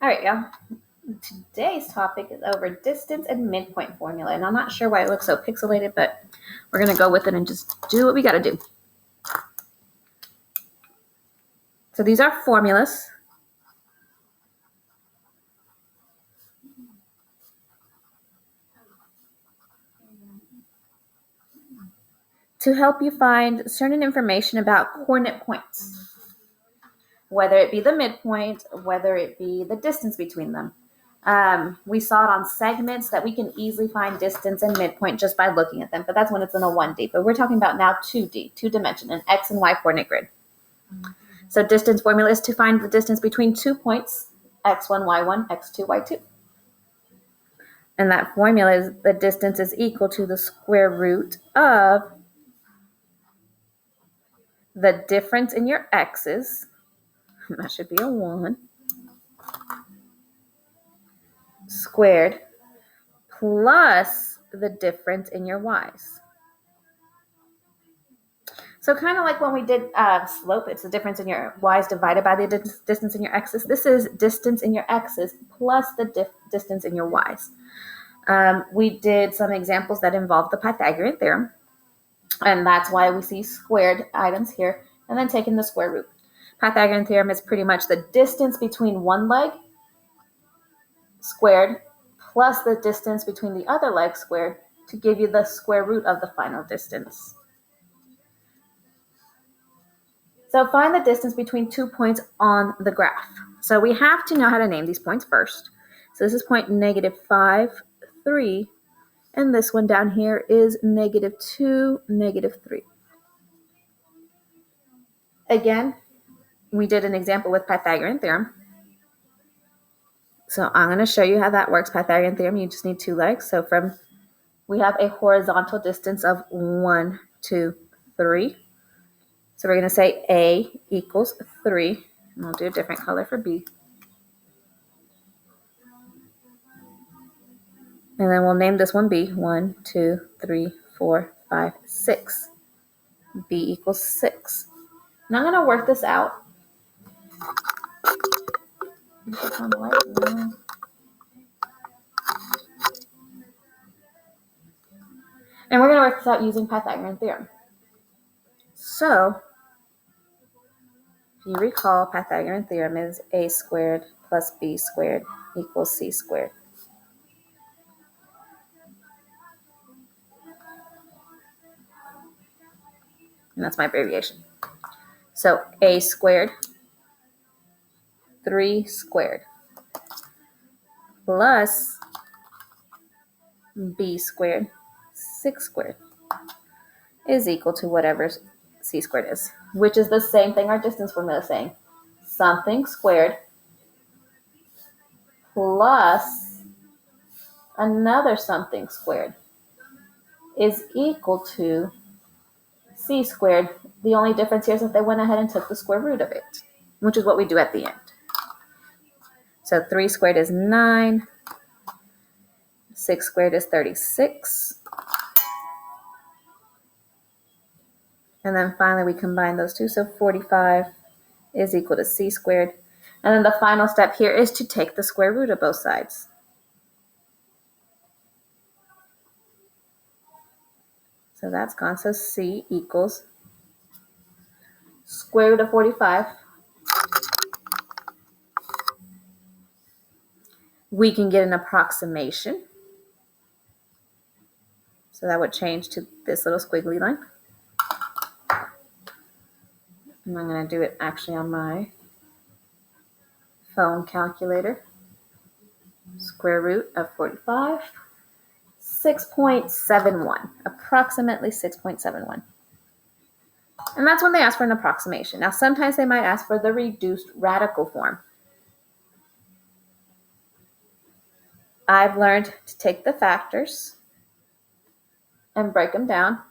All right, y'all. Today's topic is over distance and midpoint formula. And I'm not sure why it looks so pixelated, but we're going to go with it and just do what we got to do. So these are formulas. To help you find certain information about coordinate points, whether it be the midpoint, whether it be the distance between them. We saw it on segments that we can easily find distance and midpoint just by looking at them, but that's when it's in a 1D. But we're talking about now 2D, two-dimension, an X and Y coordinate grid. So distance formula is to find the distance between 2 points, x1, y1, x2, y2. And that formula is the distance is equal to the square root of the difference in your x's, that should be a 1, squared, plus the difference in your y's. So kind of like when we did slope, it's the difference in your y's divided by the distance in your x's. This is distance in your x's plus the distance in your y's. We did some examples that involved the Pythagorean theorem, and that's why we see squared items here, and then taking the square root. Pythagorean theorem is pretty much the distance between one leg squared plus the distance between the other leg squared to give you the square root of the final distance. So find the distance between 2 points on the graph. So we have to know how to name these points first. So this is point -5, 3, and this one down here is -2, -3. Again, we did an example with Pythagorean theorem. So I'm going to show you how that works. Pythagorean theorem, you just need 2 legs. So we have a horizontal distance of 1, 2, 3. So we're going to say A equals 3. And we'll do a different color for B. And then we'll name this one B. 1, 2, 3, 4, 5, 6. B equals 6. Now I'm going to work this out. And we're going to work this out using Pythagorean theorem. So, if you recall, Pythagorean theorem is A squared plus B squared equals C squared. And that's my abbreviation. So A squared, 3 squared, plus B squared, 6 squared, is equal to whatever C squared is, which is the same thing our distance formula is saying. Something squared plus another something squared is equal to C squared. The only difference here is that they went ahead and took the square root of it, which is what we do at the end. So 3 squared is 9. 6 squared is 36. And then finally we combine those two. So 45 is equal to C squared. And then the final step here is to take the square root of both sides. So that's gone. So C equals square root of 45. We can get an approximation. So that would change to this little squiggly line. And I'm going to do it actually on my phone calculator. Square root of 45, 6.71, approximately 6.71. And that's when they ask for an approximation. Now, sometimes they might ask for the reduced radical form. I've learned to take the factors and break them down.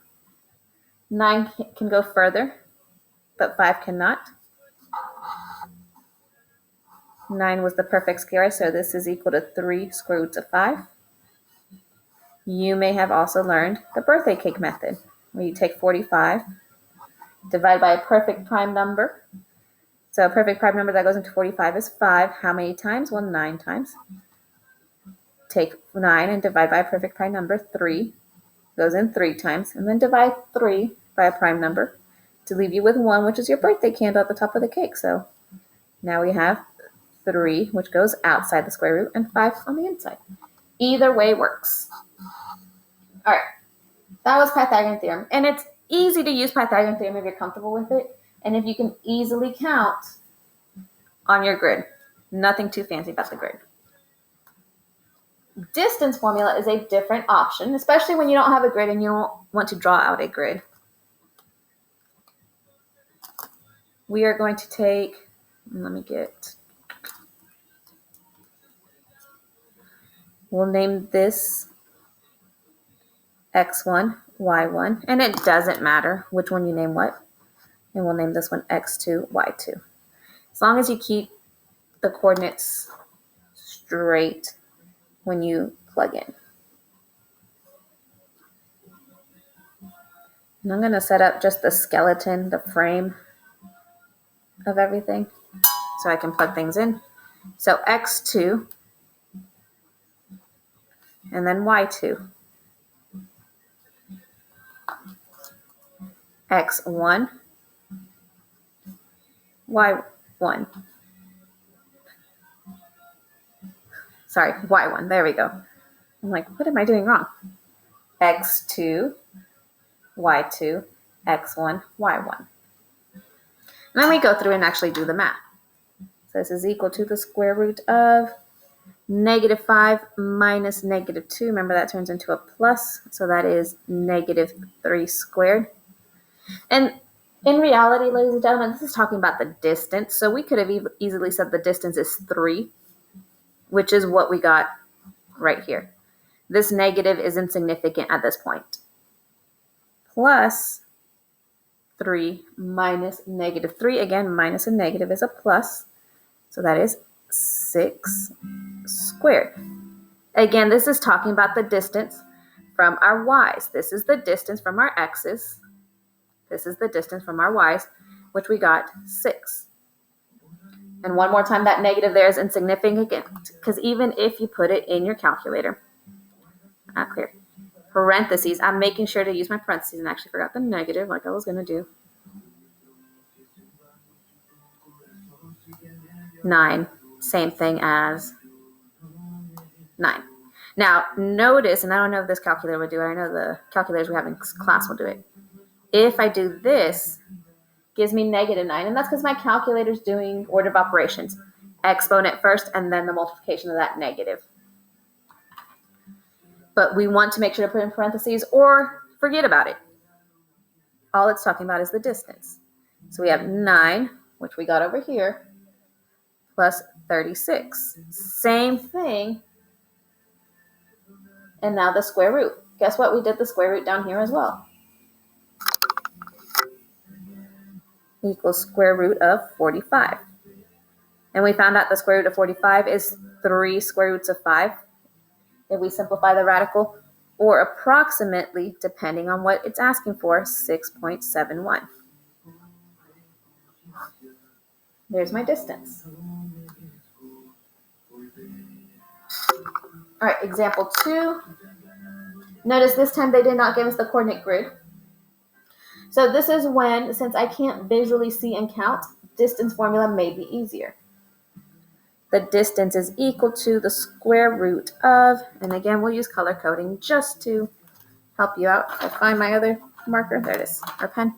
9 can go further, but 5 cannot. 9 was the perfect square, so this is equal to 3 square roots of 5. You may have also learned the birthday cake method, where you take 45, divide by a perfect prime number, So a perfect prime number that goes into 45 is 5. How many times? Well, 9 times. Take 9 and divide by a perfect prime number. 3 goes in 3 times. And then divide 3 by a prime number to leave you with 1, which is your birthday candle at the top of the cake. So now we have 3, which goes outside the square root, and 5 on the inside. Either way works. All right. That was Pythagorean theorem. And it's easy to use Pythagorean theorem if you're comfortable with it. And if you can easily count on your grid. Nothing too fancy about the grid. Distance formula is a different option, especially when you don't have a grid and you don't want to draw out a grid. We are going to take, we'll name this x1, y1, and it doesn't matter which one you name what. And we'll name this one x2, y2. As long as you keep the coordinates straight when you plug in. And I'm going to set up just the skeleton, the frame of everything, so I can plug things in. So x2, and then y2. x1, y1. Sorry, y1. There we go. I'm like, what am I doing wrong? x2, y2, x1, y1. And then we go through and actually do the math. So this is equal to the square root of -5 minus -2. Remember, that turns into a plus. So that is -3 squared. And in reality, ladies and gentlemen, this is talking about the distance. So we could have easily said the distance is 3, which is what we got right here. This negative is insignificant at this point. Plus 3 minus -3. Again, minus a negative is a plus. So that is 6 squared. Again, this is talking about the distance from our y's. This is the distance from our x's. This is the distance from our y's, which we got 6. And one more time, that negative there is insignificant, because even if you put it in your calculator, not clear, parentheses, I'm making sure to use my parentheses and actually forgot the negative like I was going to do. 9, same thing as 9. Now, notice, and I don't know if this calculator would do it, I know the calculators we have in class will do it. If I do this, gives me -9, and that's because my calculator is doing order of operations. Exponent first, and then the multiplication of that negative. But we want to make sure to put in parentheses or forget about it. All it's talking about is the distance. So we have 9, which we got over here, plus 36. Same thing. And now the square root. Guess what? We did the square root down here as well. Equals square root of 45. And we found out the square root of 45 is 3 square roots of 5 if we simplify the radical, or approximately, depending on what it's asking for, 6.71. There's my distance. All right, example 2. Notice this time they did not give us the coordinate grid. So this is when, since I can't visually see and count, distance formula may be easier. The distance is equal to the square root of, and again, we'll use color coding just to help you out. I'll find my other marker. There it is, our pen.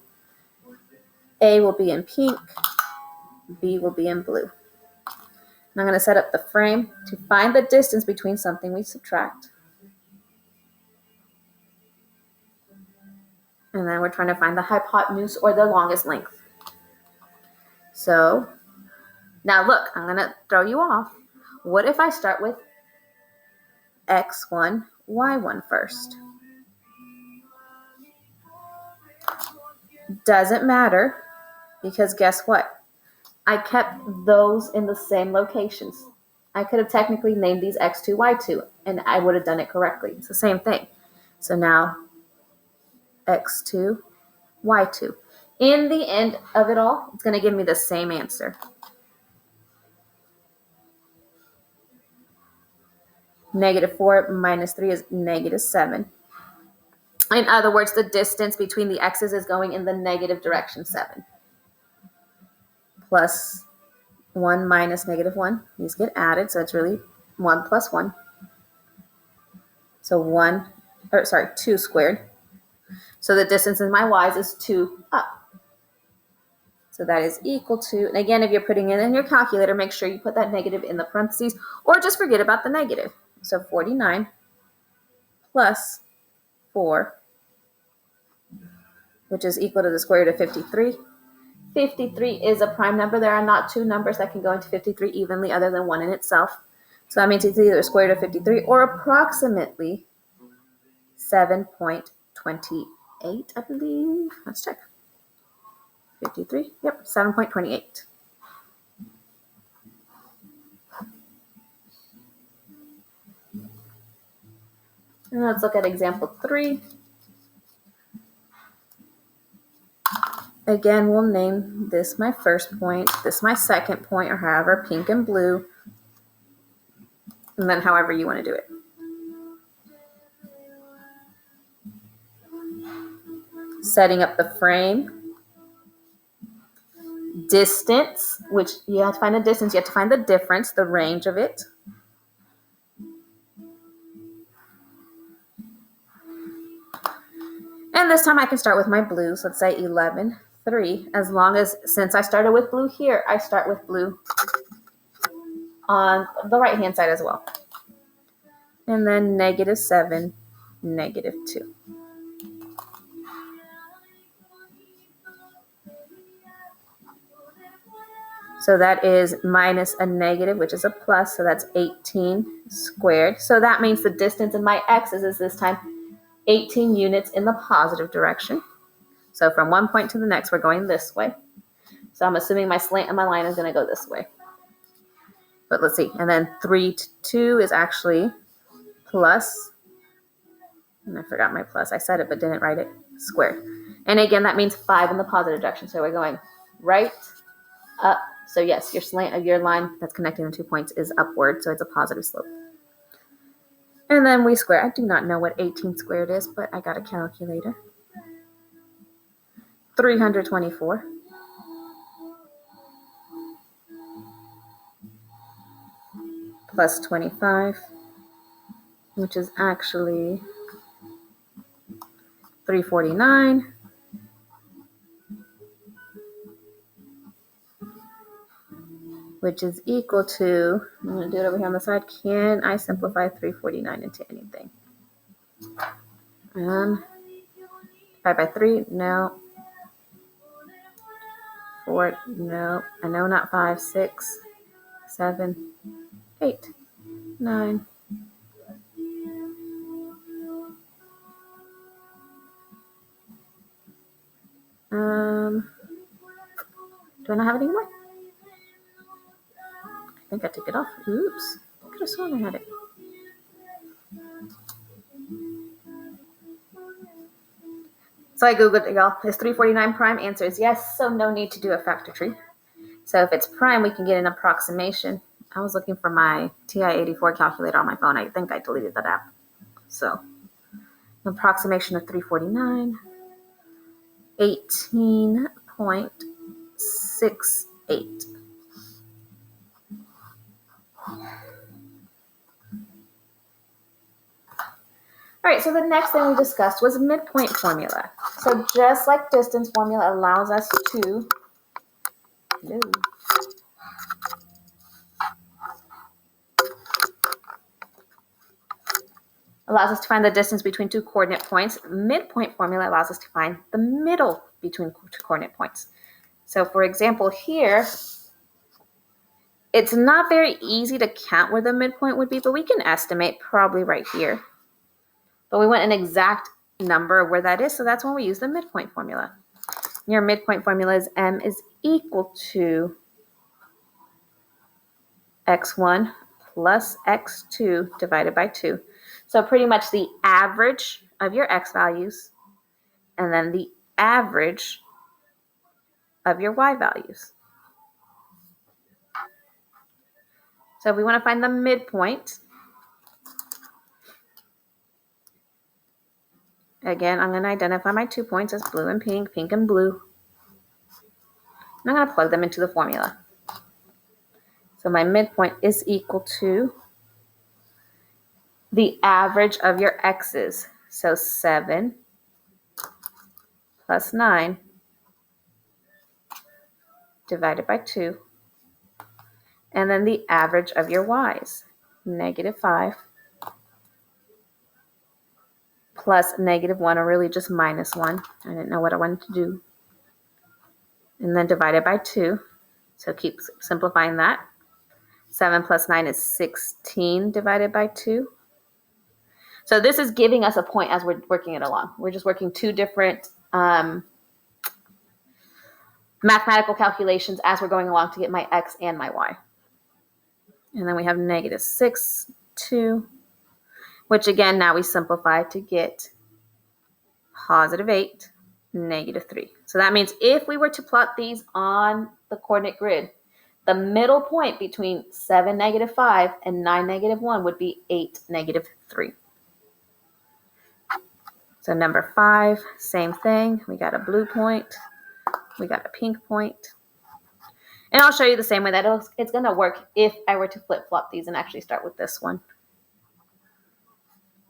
A will be in pink, B will be in blue. And I'm going to set up the frame to find the distance between something we subtract. And then we're trying to find the hypotenuse or the longest length. So now look, I'm going to throw you off. What if I start with x1, y1 first? Doesn't matter, because guess what? I kept those in the same locations. I could have technically named these x2, y2, and I would have done it correctly. It's the same thing. So now x2, y2. In the end of it all, it's going to give me the same answer. -4 minus 3 is -7. In other words, the distance between the x's is going in the negative direction, 7. Plus 1 minus -1. These get added, so it's really 1 plus 1. So 2 squared. So the distance in my y's is 2 up. So that is equal to, and again, if you're putting it in your calculator, make sure you put that negative in the parentheses, or just forget about the negative. So 49 plus 4, which is equal to the square root of 53. 53 is a prime number. There are not two numbers that can go into 53 evenly other than one in itself. So that means it's either square root of 53 or approximately 7.28, I believe. Let's check. 53, yep, 7.28. And let's look at example 3. Again, we'll name this my first point, this my second point, or however, pink and blue, and then however you want to do it. Setting up the frame. Distance, which you have to find the distance, you have to find the difference, the range of it. And this time I can start with my blues. Let's say 11, 3, as long as, since I started with blue here, I start with blue on the right-hand side as well. And then -7, -2. So that is minus a negative, which is a plus, so that's 18 squared. So that means the distance in my x's is this time 18 units in the positive direction. So from one point to the next, we're going this way. So I'm assuming my slant and my line is going to go this way. But let's see. And then 3 to 2 is actually plus, and I forgot my plus. I said it but didn't write it, squared. And again, that means 5 in the positive direction. So we're going right, up. So yes, your slant of your line that's connecting the 2 points is upward, so it's a positive slope. And then we square. I do not know what 18 squared is, but I got a calculator. 324. Plus 25, which is actually 349. Which is equal to, I'm going to do it over here on the side. Can I simplify 349 into anything? 5 by 3, no. 4, no. I know not 5, 6, 7, 8, 9. Do I not have any more? I think I took it off. Oops. I could have sworn I had it. So I googled it, y'all. Is 349 prime? Answer is yes, so no need to do a factor tree. So if it's prime, we can get an approximation. I was looking for my TI-84 calculator on my phone. I think I deleted that app. So an approximation of 349, 18.68. All right, so the next thing we discussed was midpoint formula. So just like distance formula allows us to find the distance between two coordinate points, midpoint formula allows us to find the middle between two coordinate points. So for example, here, it's not very easy to count where the midpoint would be, but we can estimate probably right here. But we want an exact number of where that is, so that's when we use the midpoint formula. Your midpoint formula is m is equal to x1 plus x2 divided by 2. So pretty much the average of your x values and then the average of your y values. So if we want to find the midpoint, again, I'm going to identify my 2 points as blue and pink and blue. And I'm going to plug them into the formula. So my midpoint is equal to the average of your x's. So 7 plus 9 divided by 2. And then the average of your y's, -5 plus -1, or really just -1. I didn't know what I wanted to do. And then divided by 2. So keep simplifying that. 7 plus 9 is 16 divided by 2. So this is giving us a point as we're working it along. We're just working two different mathematical calculations as we're going along to get my x and my y. And then we have -6, 2, which again, now we simplify to get +8, -3. So that means if we were to plot these on the coordinate grid, the middle point between 7, -5 and 9, -1 would be 8, -3. So number 5, same thing. We got a blue point. We got a pink point. And I'll show you the same way that it's going to work if I were to flip-flop these and actually start with this one,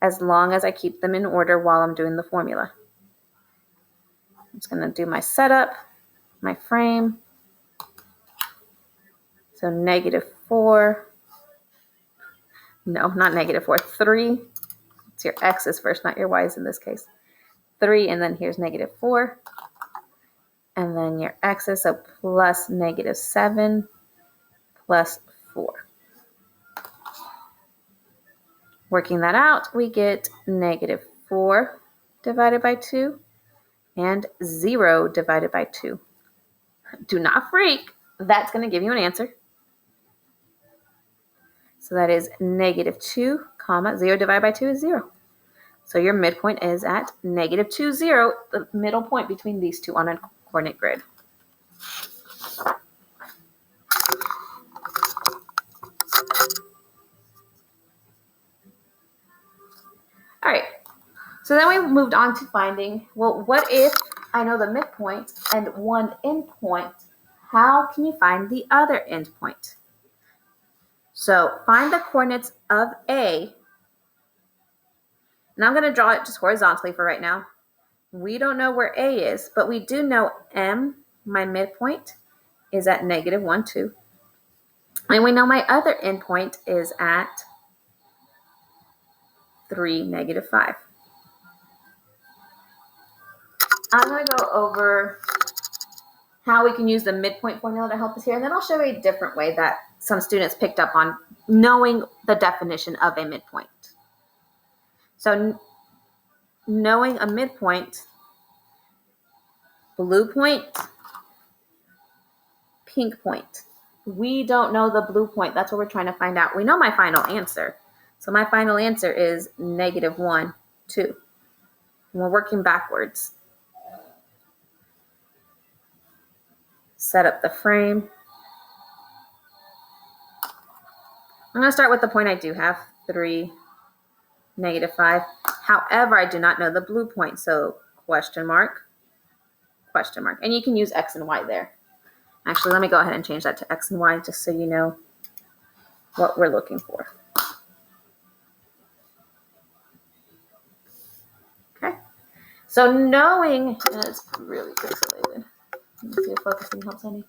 as long as I keep them in order while I'm doing the formula. I'm just going to do my setup, my frame. So -4. No, not -4. 3. It's your x's first, not your y's in this case. 3, and then here's -4. And then your x's, so plus -7 plus 4. Working that out, we get -4 divided by 2 and 0 divided by 2. Do not freak. That's going to give you an answer. So that is -2, 0 divided by 2 is 0. So your midpoint is at -2, 0, the middle point between these two on a coordinate grid. All right, so then we moved on to finding, well, what if I know the midpoint and one endpoint? How can you find the other endpoint? So find the coordinates of A, and I'm going to draw it just horizontally for right now. We don't know where A is, but we do know M, my midpoint, is at -1, 2. And we know my other endpoint is at 3, -5. I'm going to go over how we can use the midpoint formula to help us here, and then I'll show you a different way that some students picked up on knowing the definition of a midpoint. So knowing a midpoint, blue point, pink point. We don't know the blue point. That's what we're trying to find out. We know my final answer. So my final answer is -1, 2. And we're working backwards. Set up the frame. I'm going to start with the point I do have, 3, -5. However, I do not know the blue point, so question mark, question mark. And you can use X and Y there. Actually, let me go ahead and change that to X and Y just so you know what we're looking for. Okay. So knowing, and it's really pixelated. Let me see if focusing helps any.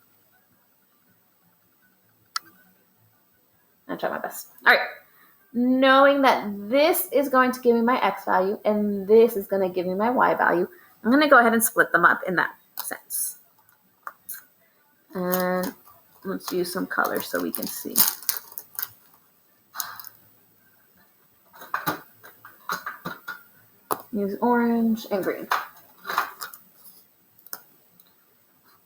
I'll try my best. All right. Knowing that this is going to give me my X value and this is going to give me my Y value, I'm going to go ahead and split them up in that sense. And let's use some color so we can see. Use orange and green.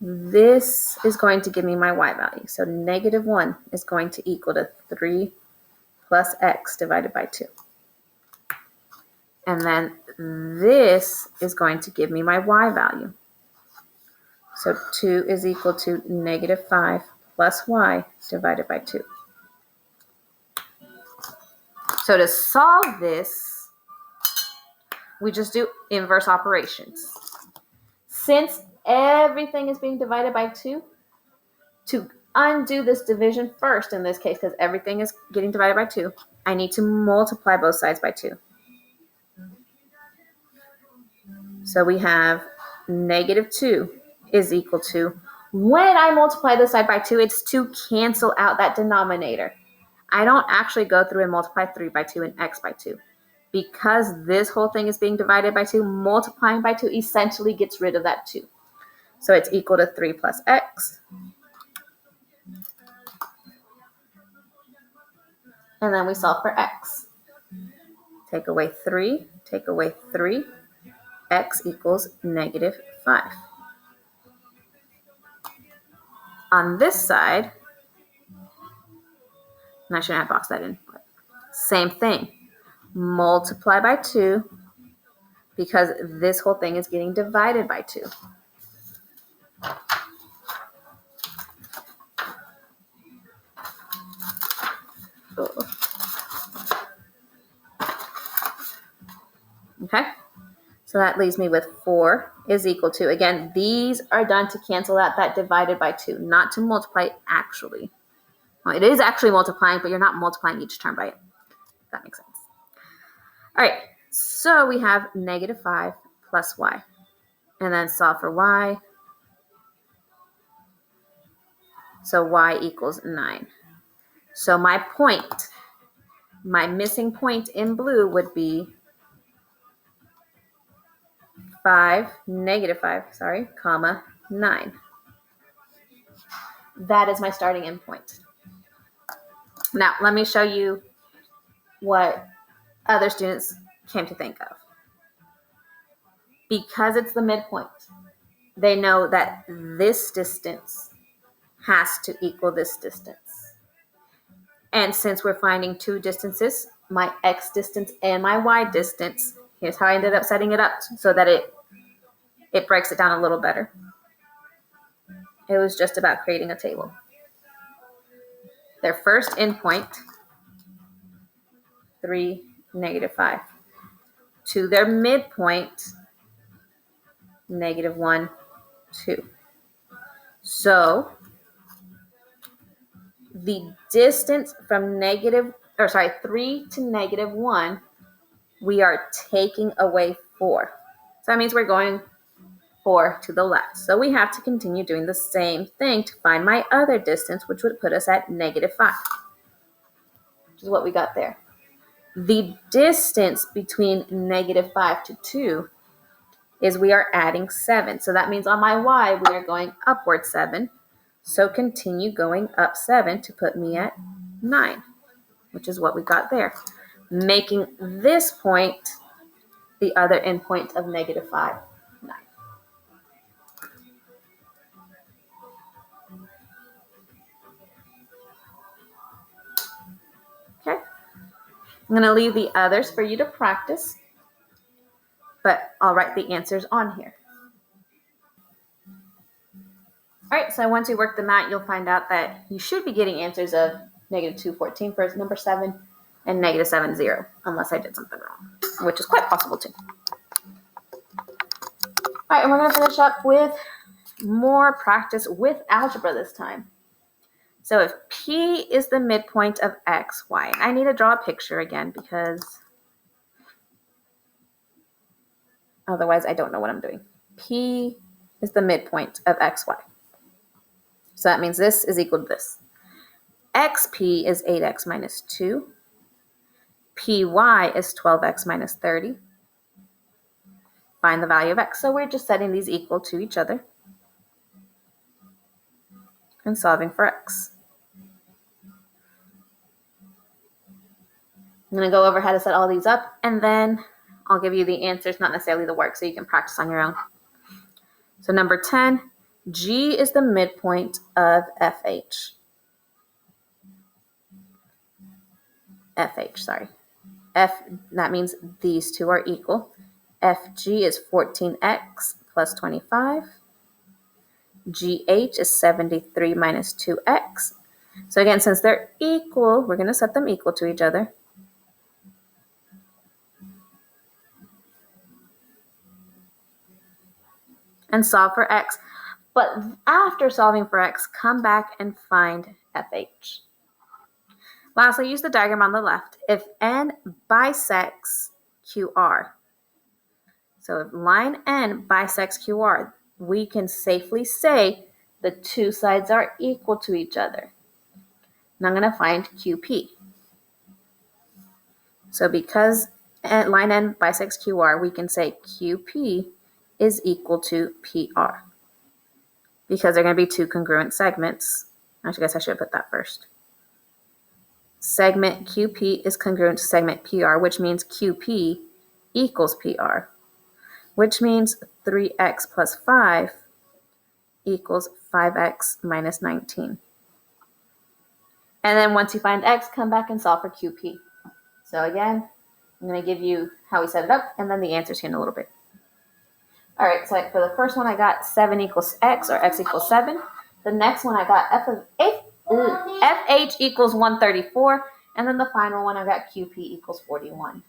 This is going to give me my Y value. So -1 is going to equal to 3 plus X divided by 2. And then this is going to give me my Y value. So 2 is equal to negative 5 plus y divided by 2. So to solve this, we just do inverse operations. Since everything is being divided by 2, to undo this division first in this case, because everything is getting divided by 2, I need to multiply both sides by 2. So we have negative 2 is equal to, when I multiply this side by 2, it's to cancel out that denominator. I don't actually go through and multiply 3 by 2 and x by 2. Because this whole thing is being divided by 2, multiplying by 2 essentially gets rid of that 2. So it's equal to 3 plus x. And then we solve for x. Take away 3, take away 3. X equals negative 5. On this side, and I shouldn't have boxed that in, but same thing. Multiply by 2 because this whole thing is getting divided by 2. Okay, so that leaves me with 4 is equal to, again, these are done to cancel out that divided by 2, not to multiply actually. Well, it is actually multiplying, but you're not multiplying each term by it. If that makes sense. All right, so we have negative 5 plus y. And then solve for y. So y equals 9. So my point, my missing point in blue would be negative 5, comma 9. That is my starting end point. Now, let me show you what other students came to think of. Because it's the midpoint, they know that this distance has to equal this distance. And since we're finding two distances, my x distance and my y distance, here's how I ended up setting it up so that it breaks it down a little better. It was just about creating a table. Their first endpoint, 3, negative 5. To their midpoint, negative 1, 2. So the distance from 3 to negative 1, we are taking away 4. So that means we're going 4 to the left. So we have to continue doing the same thing to find my other distance, which would put us at negative 5, which is what we got there. The distance between negative 5 to 2 is we are adding 7. So that means on my y, we are going upward 7. So continue going up 7 to put me at 9, which is what we got there. Making this point the other endpoint of negative 5, 9. Okay. I'm going to leave the others for you to practice, but I'll write the answers on here. All right, so once you work them out, you'll find out that you should be getting answers of negative 214 for number 7 and negative 7, 0, unless I did something wrong, which is quite possible too. All right, and we're going to finish up with more practice with algebra this time. So if P is the midpoint of X, Y, I need to draw a picture again because otherwise I don't know what I'm doing. P is the midpoint of X, Y. So that means this is equal to this. XP is 8x minus 2. PY is 12x minus 30. Find the value of x. So we're just setting these equal to each other and solving for x. I'm going to go over how to set all these up, and then I'll give you the answers, not necessarily the work, so you can practice on your own. So number 10, G is the midpoint of FH. F, that means these two are equal. FG is 14x plus 25. GH is 73 minus 2x. So again, since they're equal, we're going to set them equal to each other. And solve for x. But after solving for x, come back and find FH. Lastly, use the diagram on the left. If N bisects QR, so if line N bisects QR, we can safely say the two sides are equal to each other. Now I'm going to find QP. So because line N bisects QR, we can say QP is equal to PR. Because they're going to be two congruent segments. Actually, I guess I should have put that first. Segment QP is congruent to segment PR, which means QP equals PR, which means 3x plus 5 equals 5x minus 19. And then once you find x, come back and solve for QP. So again, I'm going to give you how we set it up and then the answers here in a little bit. All right, so for the first one, I got 7 equals x, or x equals 7. The next one, I got FH equals 134. And then the final one, I got QP equals 41.